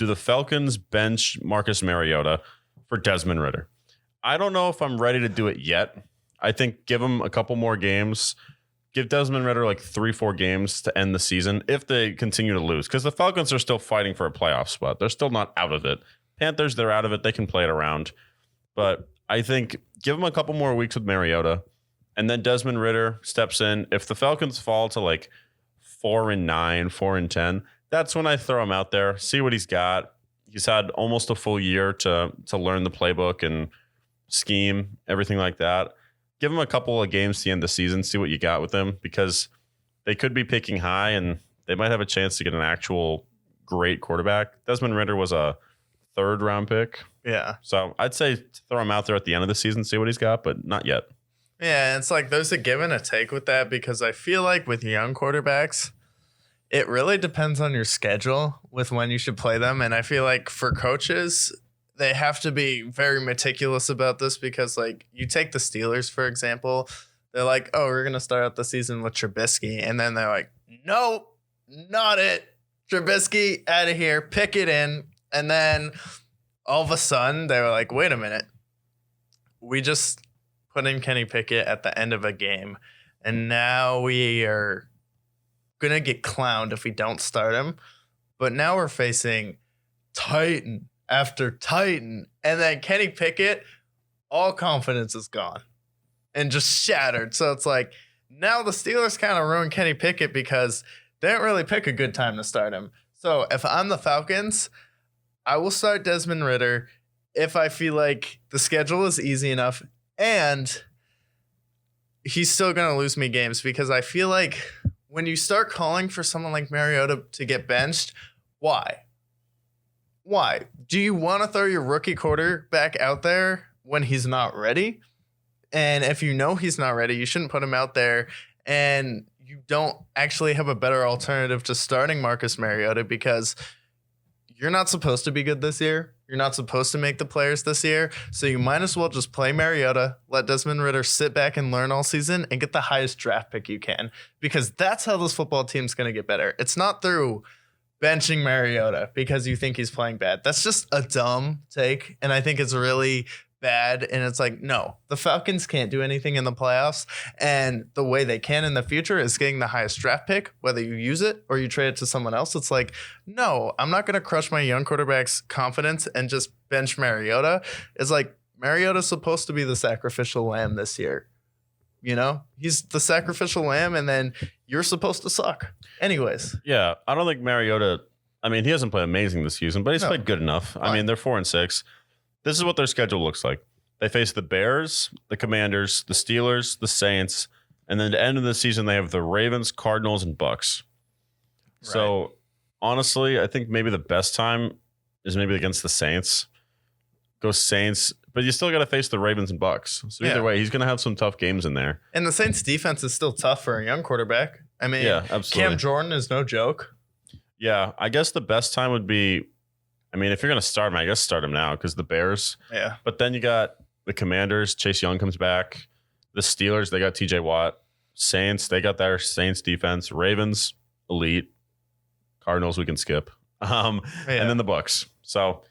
do the Falcons bench Marcus Mariota for Desmond Ridder? I don't know if I'm ready to do it yet. I think give him a couple more games. Give Desmond Ridder like 3-4 games to end the season if they continue to lose. Because the Falcons are still fighting for a playoff spot. They're still not out of it. Panthers, they're out of it. They can play it around. But I think give him a couple more weeks with Mariota. And then Desmond Ridder steps in. If the Falcons fall to like 4-9, 4-10, that's when I throw him out there, see what he's got. He's had almost a full year to learn the playbook and scheme, everything like that. Give him a couple of games to the end of the season, see what you got with him, because they could be picking high and they might have a chance to get an actual great quarterback. Desmond Ridder was a 3rd round pick. Yeah. So I'd say throw him out there at the end of the season, see what he's got, but not yet. Yeah, it's like there's a give and a take with that because I feel like with young quarterbacks, it really depends on your schedule with when you should play them. And I feel like for coaches, they have to be very meticulous about this because, like, you take the Steelers, for example. They're like, oh, we're going to start out the season with Trubisky. And then they're like, no, not it. Trubisky, out of here. Pick it in. And then all of a sudden, they were like, wait a minute. We just put in Kenny Pickett at the end of a game. And now we are going to get clowned if we don't start him. But now we're facing Titan after Titan. And then Kenny Pickett, all confidence is gone and just shattered. So it's like now the Steelers kind of ruined Kenny Pickett because they didn't really pick a good time to start him. So if I'm the Falcons, I will start Desmond Ridder if I feel like the schedule is easy enough and he's still going to lose me games because I feel like when you start calling for someone like Mariota to get benched, why? Why? Do you want to throw your rookie quarterback out there when he's not ready? And if you know he's not ready, you shouldn't put him out there. And you don't actually have a better alternative to starting Marcus Mariota because you're not supposed to be good this year. You're not supposed to make the players this year. So you might as well just play Mariota, let Desmond Ridder sit back and learn all season and get the highest draft pick you can because that's how this football team's going to get better. It's not through benching Mariota because you think he's playing bad. That's just a dumb take, and I think it's really bad. And it's like, no, the Falcons can't do anything in the playoffs, and the way they can in the future is getting the highest draft pick, whether you use it or you trade it to someone else. It's like, no, I'm not going to crush my young quarterback's confidence and just bench Mariota. It's like Mariota's supposed to be the sacrificial lamb this year. You know, he's the sacrificial lamb, and then you're supposed to suck. Anyways. Yeah, I don't think Mariota, I mean, he hasn't played amazing this season, but he's played good enough. I mean, they're 4-6. This is what their schedule looks like. They face the Bears, the Commanders, the Steelers, the Saints, and then at the end of the season, they have the Ravens, Cardinals, and Bucks. Right. So, honestly, I think maybe the best time is maybe against the Saints. Go Saints. But you still got to face the Ravens and Bucks. So either way, he's going to have some tough games in there. And the Saints defense is still tough for a young quarterback. I mean, yeah, absolutely. Cam Jordan is no joke. Yeah, I guess the best time would be, I mean, if you're going to start him, I guess start him now because the Bears. Yeah. But then you got the Commanders. Chase Young comes back. The Steelers, they got TJ Watt. Saints, they got their Saints defense. Ravens, elite. Cardinals, we can skip. And then the Bucks. So,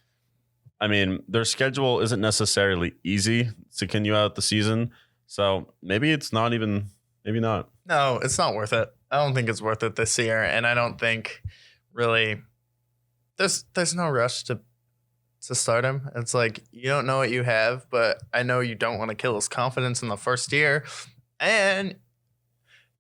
I mean, their schedule isn't necessarily easy to continue out the season. So maybe it's not even, maybe not. No, it's not worth it. I don't think it's worth it this year. And I don't think really there's no rush to start him. It's like you don't know what you have, but I know you don't want to kill his confidence in the first year. And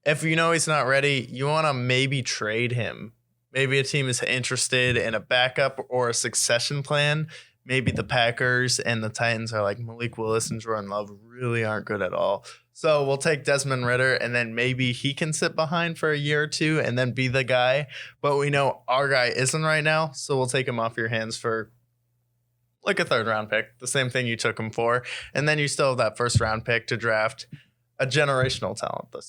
if you know he's not ready, you want to maybe trade him. Maybe a team is interested in a backup or a succession plan. Maybe the Packers and the Titans are like Malik Willis and Jordan Love really aren't good at all. So we'll take Desmond Ridder and then maybe he can sit behind for a year or two and then be the guy. But we know our guy isn't right now. So we'll take him off your hands for like a 3rd round pick. The same thing you took him for. And then you still have that 1st round pick to draft a generational talent this